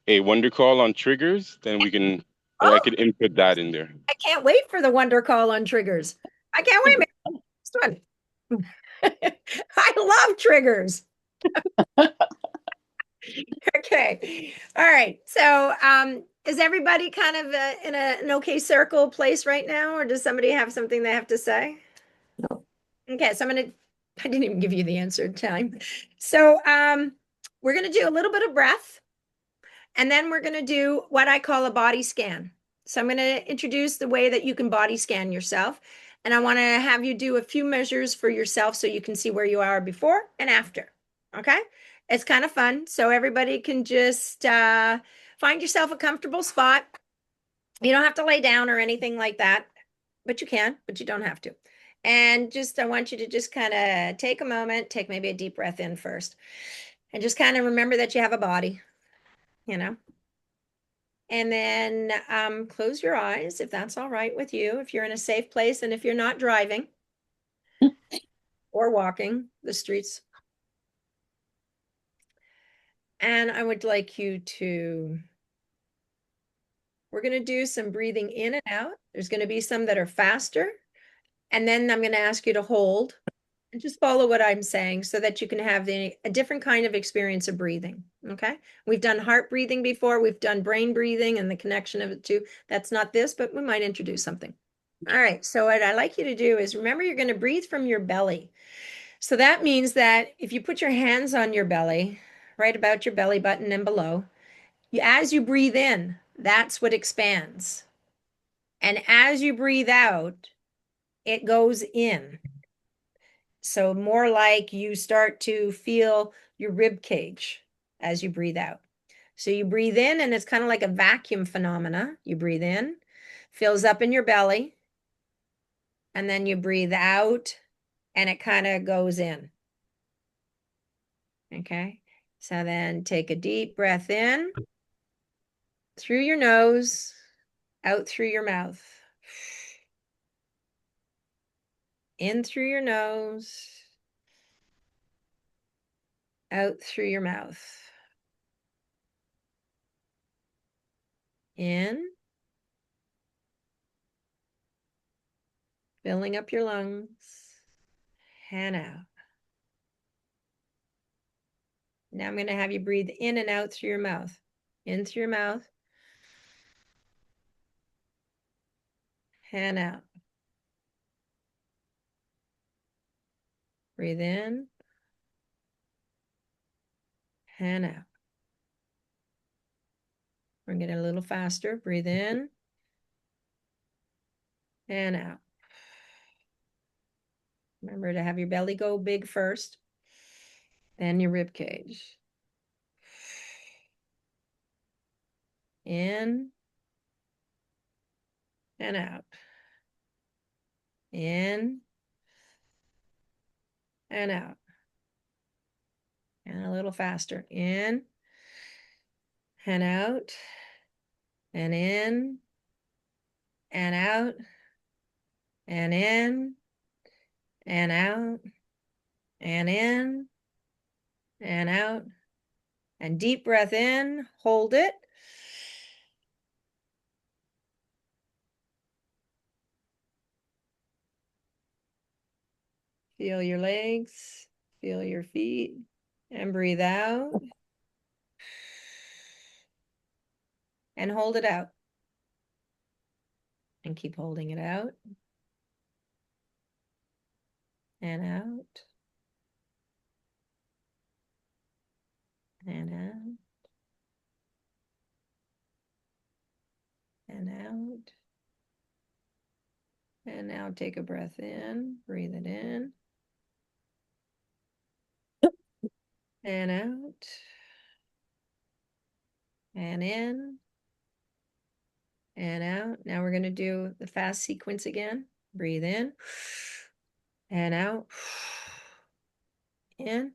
a wonder call on triggers, then we can, or I
Oh,
could input that in there.
I can't wait for the wonder call on triggers. I can't wait. Next one. I love triggers. Okay. All right. So, is everybody kind of in an okay circle place right now, or does somebody have something they have to say?
No.
Okay, so I didn't even give you the answer time. So, we're gonna do a little bit of breath, and then we're gonna do what I call a body scan. So I'm gonna introduce the way that you can body scan yourself, and I want to have you do a few measures for yourself so you can see where you are before and after. Okay? It's kind of fun. So everybody can just find yourself a comfortable spot. You don't have to lay down or anything like that, but you can, but you don't have to. And just, I want you to just kind of take a moment, take maybe a deep breath in first, and just kind of remember that you have a body, you know? And then close your eyes if that's all right with you, if you're in a safe place and if you're not driving or walking the streets. And I would like you to, we're going to do some breathing in and out. There's going to be some that are faster. And then I'm going to ask you to hold and just follow what I'm saying so that you can have a different kind of experience of breathing. Okay. We've done heart breathing before. We've done brain breathing and the connection of it too. That's not this, but we might introduce something. All right. So what I'd like you to do is remember you're going to breathe from your belly. So that means that if you put your hands on your belly, right about your belly button and below, as you breathe in, that's what expands. And as you breathe out, it goes in. So more like you start to feel your rib cage as you breathe out. So you breathe in and it's kind of like a vacuum phenomena. You breathe in, fills up in your belly, and then you breathe out and it kind of goes in. Okay. So then take a deep breath in through your nose, out through your mouth. In through your nose, out through your mouth. In, filling up your lungs, and out. Now I'm going to have you breathe in and out through your mouth. In through your mouth. And out. Breathe in. And out. Bring it a little faster. Breathe in. And out. Remember to have your belly go big first. Then your rib cage. In. And out. In. And out. And a little faster. In. And out. And in. And out. And in. And out. And in. And out. And deep breath in. Hold it. Feel your legs. Feel your feet. And breathe out. And hold it out. And keep holding it out. And out. And out. And out. And now take a breath in. Breathe it in. And out. And in. And out. Now we're going to do the fast sequence again. Breathe in. And out. In.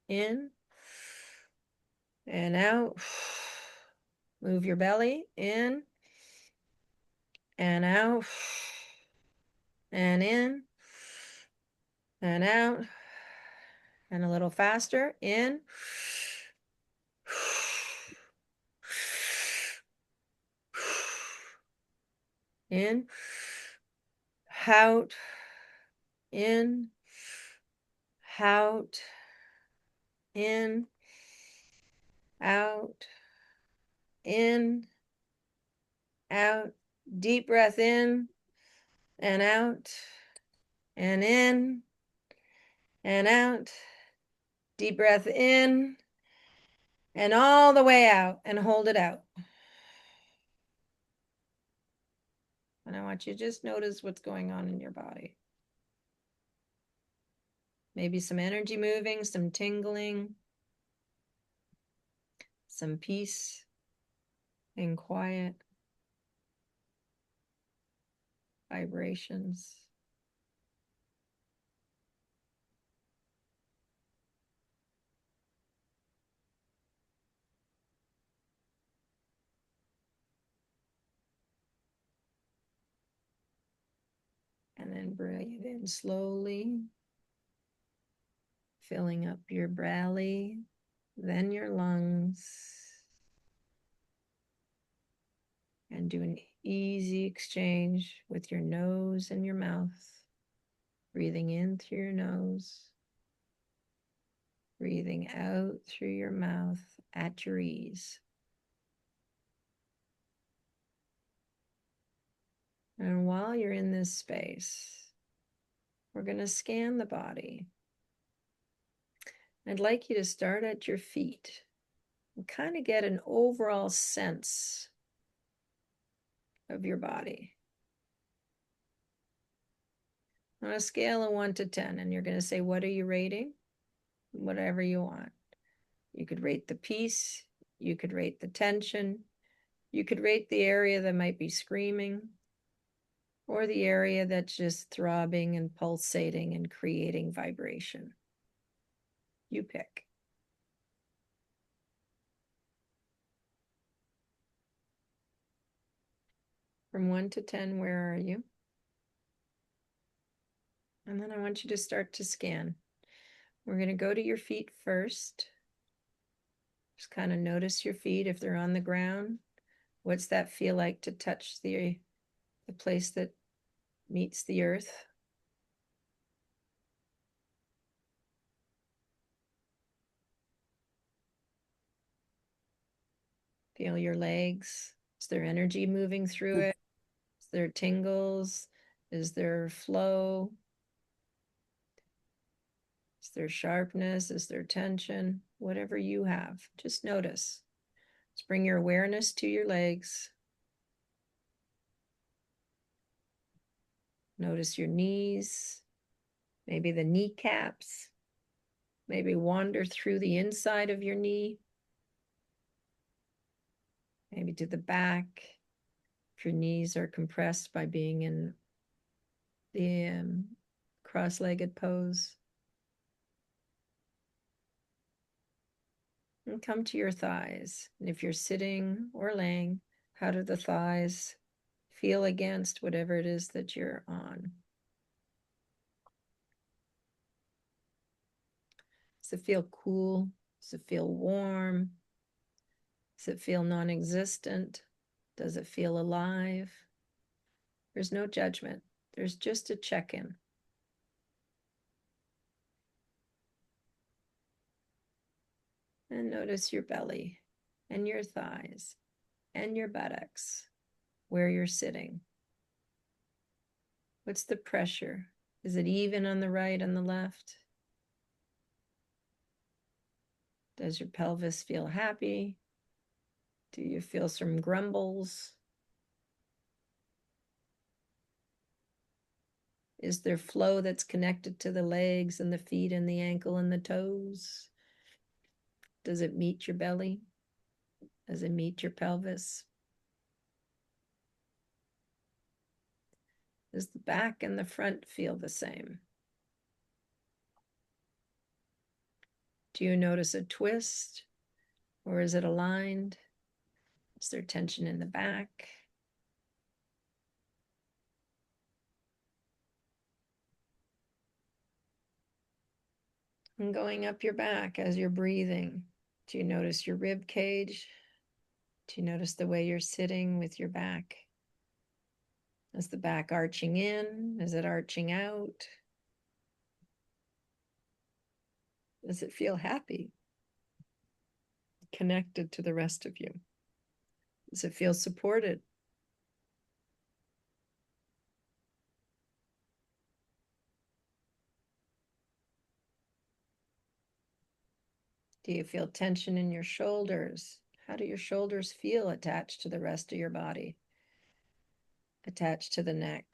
In. And out. Move your belly in. And out. And in. And out. And a little faster. In. In. Out. In. Out. In. Out. In. Out. Deep breath in and out and in and out. Deep breath in and all the way out, and hold it out. And I want you to just notice what's going on in your body. Maybe some energy moving, some tingling, some peace and quiet vibrations. And then breathe in slowly, filling up your belly, then your lungs. And do an easy exchange with your nose and your mouth. Breathing in through your nose. Breathing out through your mouth at your ease. And while you're in this space, we're going to scan the body. I'd like you to start at your feet and kind of get an overall sense of your body. On a scale of 1 to 10, and you're going to say, what are you rating? Whatever you want. You could rate the peace, you could rate the tension, you could rate the area that might be screaming, or the area that's just throbbing and pulsating and creating vibration. You pick. From 1 to 10, where are you? And then I want you to start to scan. We're going to go to your feet first. Just kind of notice your feet if they're on the ground. What's that feel like to touch the place that meets the earth? Feel your legs. Is there energy moving through it? Is there tingles? Is there flow? Is there sharpness? Is there tension? Whatever you have, just notice. Let's bring your awareness to your legs. Notice your knees, maybe the kneecaps. Maybe wander through the inside of your knee. Maybe to the back. If your knees are compressed by being in the cross-legged pose. And come to your thighs. And if you're sitting or laying, how do the thighs feel against whatever it is that you're on? Does it feel cool? Does it feel warm? Does it feel non-existent? Does it feel alive? There's no judgment. There's just a check-in. And notice your belly and your thighs and your buttocks, where you're sitting. What's the pressure? Is it even on the right and the left? Does your pelvis feel happy? Do you feel some grumbles? Is there flow that's connected to the legs and the feet and the ankle and the toes? Does it meet your belly? Does it meet your pelvis? Does the back and the front feel the same? Do you notice a twist, or is it aligned? Is there tension in the back? And going up your back as you're breathing, do you notice your rib cage? Do you notice the way you're sitting with your back? Is the back arching in? Is it arching out? Does it feel happy? Connected to the rest of you? Does it feel supported? Do you feel tension in your shoulders? How do your shoulders feel attached to the rest of your body? Attached to the neck?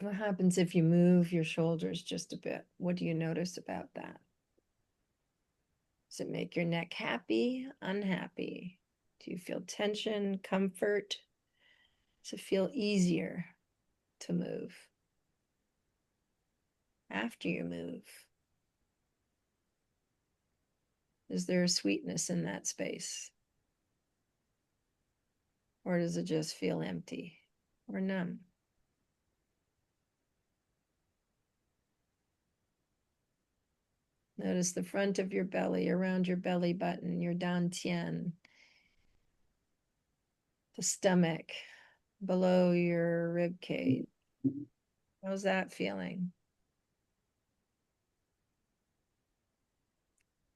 What happens if you move your shoulders just a bit? What do you notice about that? Does it make your neck happy, unhappy? Do you feel tension, comfort? Does it feel easier to move after you move? Is there a sweetness in that space? Or does it just feel empty or numb? Notice the front of your belly, around your belly button, your dantian, the stomach, below your rib cage. How's that feeling?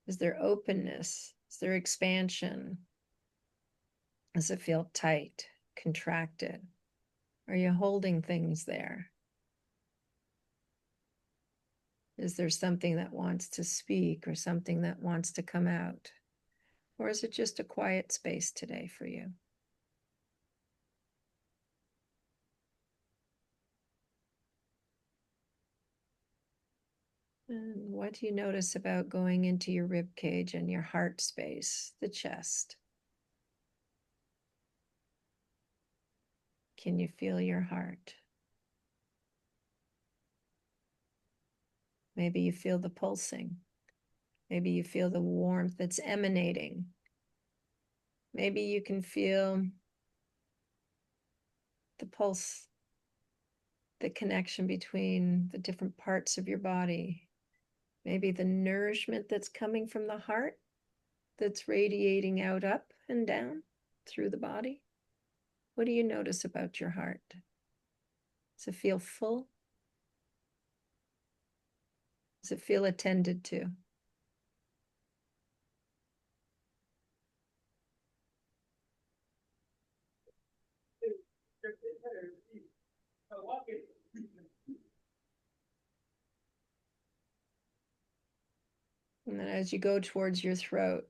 Is there openness? Is there expansion? Does it feel tight, contracted? Are you holding things there? Is there something that wants to speak or something that wants to come out? Or is it just a quiet space today for you? And what do you notice about going into your rib cage and your heart space, the chest? Can you feel your heart? Maybe you feel the pulsing. Maybe you feel the warmth that's emanating. Maybe you can feel the pulse, the connection between the different parts of your body. Maybe the nourishment that's coming from the heart that's radiating out, up and down through the body. What do you notice about your heart? Does it feel full? Does it feel attended to? And then as you go towards your throat,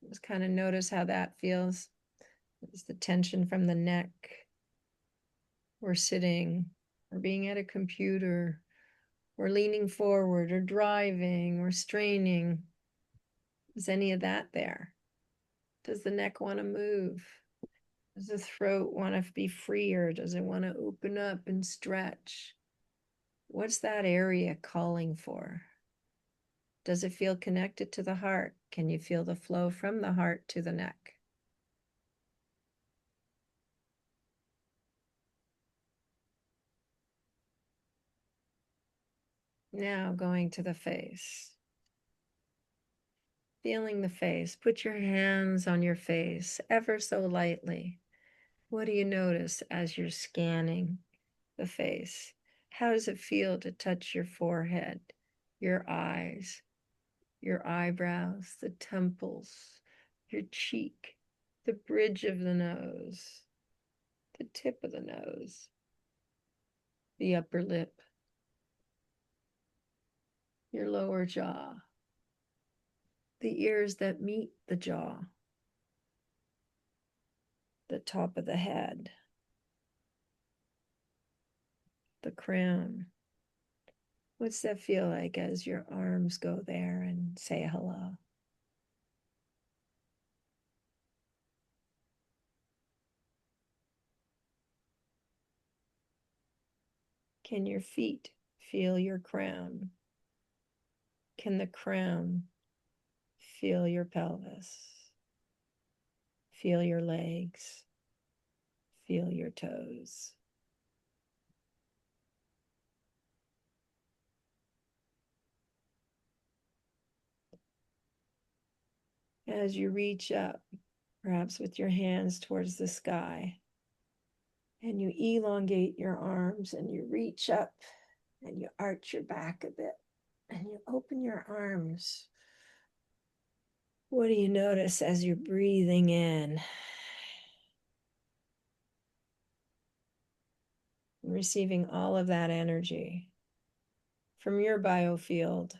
just kind of notice how that feels. It's the tension from the neck, or sitting, or being at a computer, or leaning forward, or driving, or straining. Is any of that there? Does the neck want to move? Does the throat want to be freer? Does it want to open up and stretch? What's that area calling for? Does it feel connected to the heart? Can you feel the flow from the heart to the neck? Now going to the face. Feeling the face. Put your hands on your face ever so lightly. What do you notice as you're scanning the face? How does it feel to touch your forehead, your eyes, your eyebrows, the temples, your cheek, the bridge of the nose, the tip of the nose, the upper lip, your lower jaw, the ears that meet the jaw, the top of the head, the crown. What's that feel like as your arms go there and say hello? Can your feet feel your crown? Can the crown feel your pelvis? Feel your legs. Feel your toes. As you reach up, perhaps with your hands towards the sky, and you elongate your arms and you reach up and you arch your back a bit and you open your arms. What do you notice as you're breathing in? Receiving all of that energy from your biofield,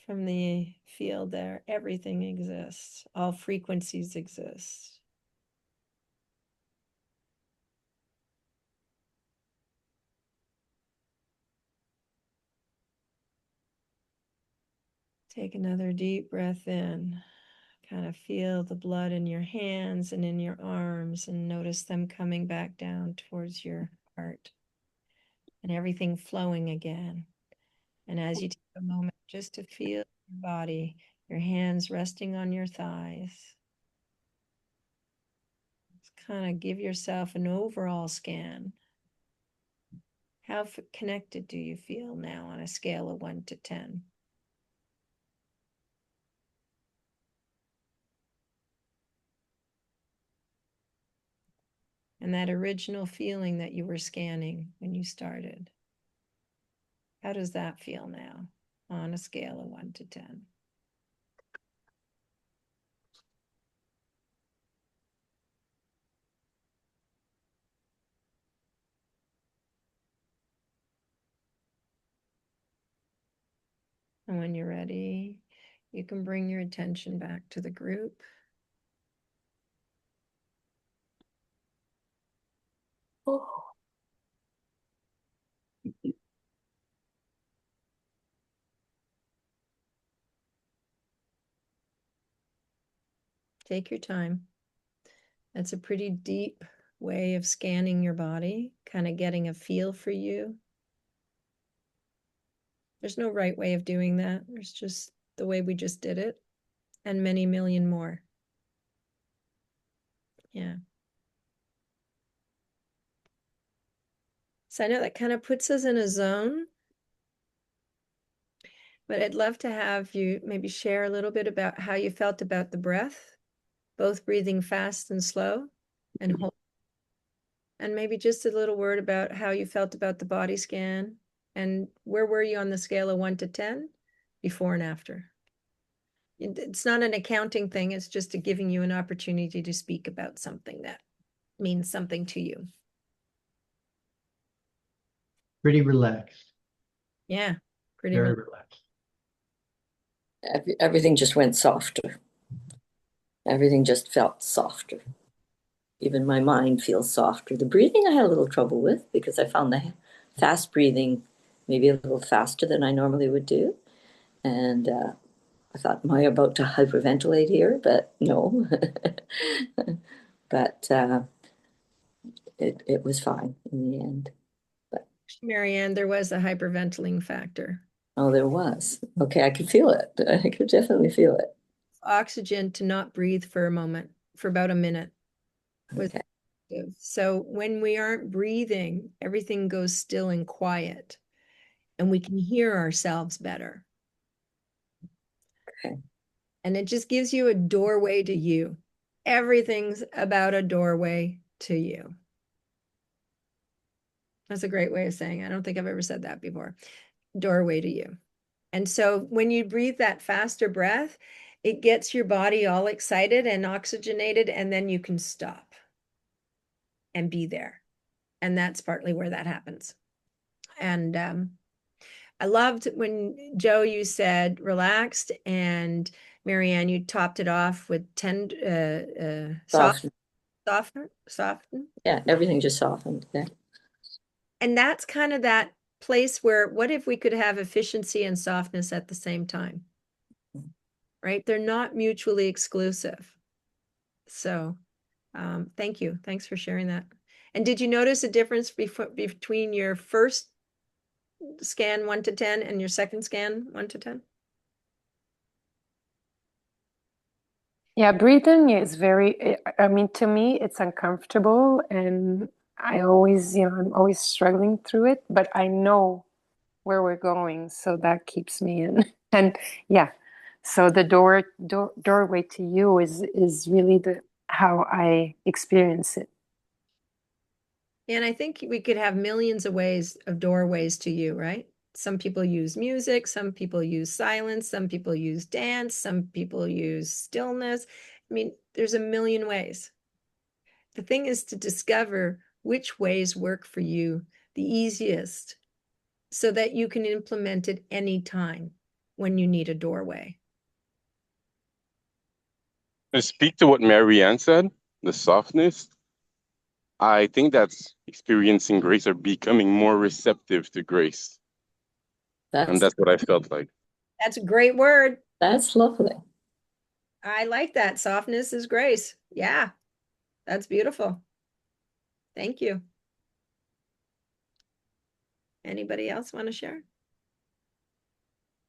from the field there, everything exists, all frequencies exist. Take another deep breath in. Kind of feel the blood in your hands and in your arms, and notice them coming back down towards your heart and everything flowing again. And as you take a moment just to feel your body, your hands resting on your thighs, just kind of give yourself an overall scan. How connected do you feel now on a scale of 1 to 10? And that original feeling that you were scanning when you started, how does that feel now on a scale of 1 to 10? And when you're ready, you can bring your attention back to the group.
Oh.
Take your time. That's a pretty deep way of scanning your body, kind of getting a feel for you. There's no right way of doing that. There's just the way we just did it, and many million more. Yeah. So I know that kind of puts us in a zone, but I'd love to have you maybe share a little bit about how you felt about the breath, both breathing fast and slow, and hold. And maybe just a little word about how you felt about the body scan, and where were you on the scale of 1 to 10, before and after? It's not an accounting thing. It's just giving you an opportunity to speak about something that means something to you.
pretty relaxed,
Yeah, pretty
very
much.
relaxed.
Everything just went softer. Everything just felt softer. Even my mind feels softer. The breathing I had a little trouble with because I found the fast breathing maybe a little faster than I normally would do. And I thought, am I about to hyperventilate here? But no. But it was fine in the end.
Marianne, there was a hyperventilating factor.
Oh, there was. Okay, I could feel it. I could definitely feel it.
Oxygen to not breathe for a moment, for about a minute. Was
Okay.
active. So when we aren't breathing, everything goes still and quiet, and we can hear ourselves better.
Okay.
And it just gives you a doorway to you. Everything's about a doorway to you. That's a great way of saying it. I don't think I've ever said that before. Doorway to you. And so when you breathe that faster breath, it gets your body all excited and oxygenated, and then you can stop and be there. And that's partly where that happens. And I loved when Joe, you said relaxed, and Marianne, you topped it off with soften.
Yeah, everything just softened. Yeah.
And that's kind of that place where, what if we could have efficiency and softness at the same time? Right? They're not mutually exclusive. So thank you. Thanks for sharing that. And did you notice a difference between your first scan 1 to 10 and your second scan 1 to 10?
Yeah, breathing is very, I mean, to me, it's uncomfortable, and I always, I'm always struggling through it, but I know where we're going, so that keeps me in. And yeah, so the doorway to you is really how I experience it.
And I think we could have millions of ways of doorways to you, right? Some people use music, some people use silence, some people use dance, some people use stillness. I mean, there's a million ways. The thing is to discover which ways work for you the easiest so that you can implement it anytime when you need a doorway.
To speak to what Marianne said, the softness, I think that's experiencing grace or becoming more receptive to grace. And that's what I felt like.
That's a great word.
That's lovely.
I like that. Softness is grace. Yeah, that's beautiful. Thank you. Anybody else want to share?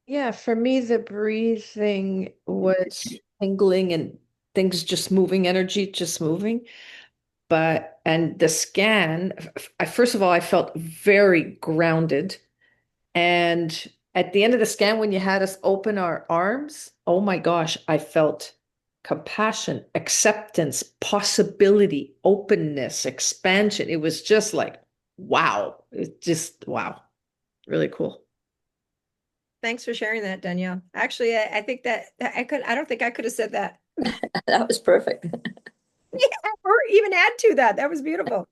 Yeah, for me, the breathing was tingling and things just moving, energy just moving. And the scan, first of all, I felt very grounded. And at the end of the scan, when you had us open our arms, oh my gosh, I felt compassion, acceptance, possibility, openness, expansion. It was just like, wow. It's just, wow. Really cool.
Thanks for sharing that, Danielle. Actually, I think that I don't think I could have said that.
That was perfect.
Yeah, or even add to that. That was beautiful.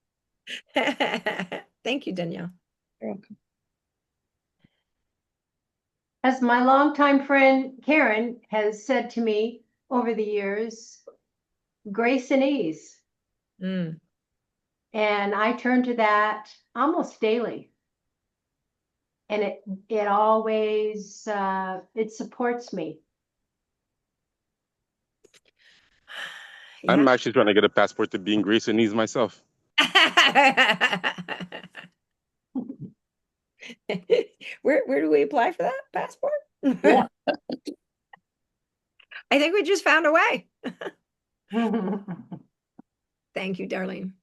Thank you, Danielle.
You're welcome.
As my longtime friend Karen has said to me over the years, grace and ease.
Mm.
And I turn to that almost daily. And it always it supports me.
Yeah.
I'm actually trying to get a passport to be in Grace and Ease myself.
Where do we apply for that passport?
Yeah.
I think we just found a way. Thank you, Darlene.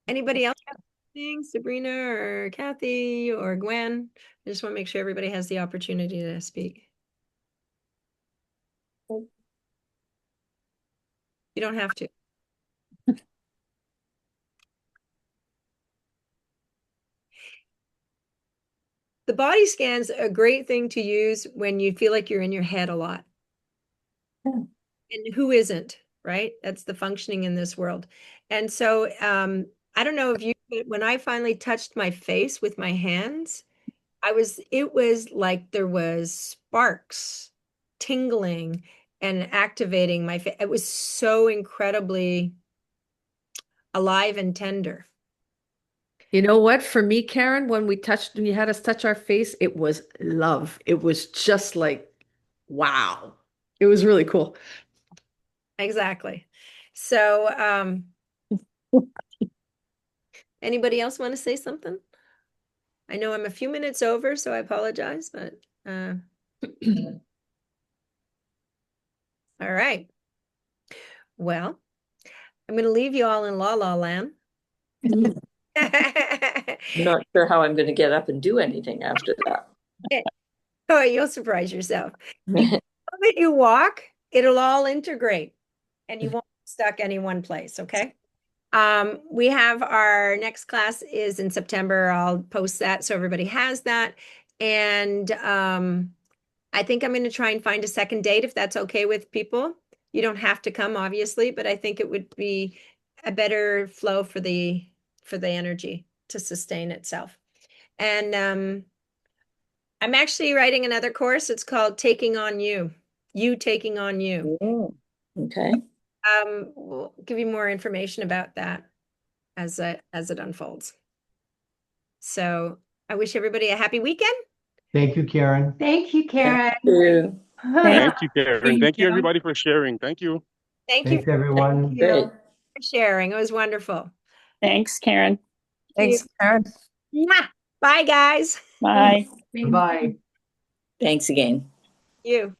Anybody else have anything? Sabrina or Kathy or Gwen? I just want to make sure everybody has the opportunity to speak. You don't have to. The body scan's a great thing to use when you feel like you're in your head a lot.
Yeah.
And who isn't, right? That's the functioning in this world. And so I don't know if you but when I finally touched my face with my hands, it was like there was sparks tingling and activating my face. It was so incredibly alive and tender.
You know what? For me, Karen, when you had us touch our face, it was love. It was just like, wow. It was really cool.
Exactly. So, anybody else want to say something? I know I'm a few minutes over, so I apologize, but all right. Well, I'm going to leave you all in La La Land.
I'm not sure how I'm going to get up and do anything after that.
Oh, you'll surprise yourself. That you walk, it'll all integrate and you won't be stuck any one place, okay? We have our next class is in September. I'll post that so everybody has that. And I think I'm going to try and find a second date if that's okay with people. You don't have to come, obviously, but I think it would be a better flow for the energy to sustain itself. And I'm actually writing another course. It's called Taking on You. You Taking on You.
Oh, okay.
We'll give you more information about that as it unfolds. So I wish everybody a happy weekend.
Thank you, Karen.
Thank you, Karen.
Thank you.
Thank you, Karen.
Thank
Thank you,
you.
everybody, for sharing. Thank you.
Thank you
Thanks, everyone.
Thank you.
Great.
for sharing. It was wonderful.
Thanks, Karen.
Thanks, Karen.
Mwah. Bye, guys.
Bye.
Bye.
Thanks again.
You.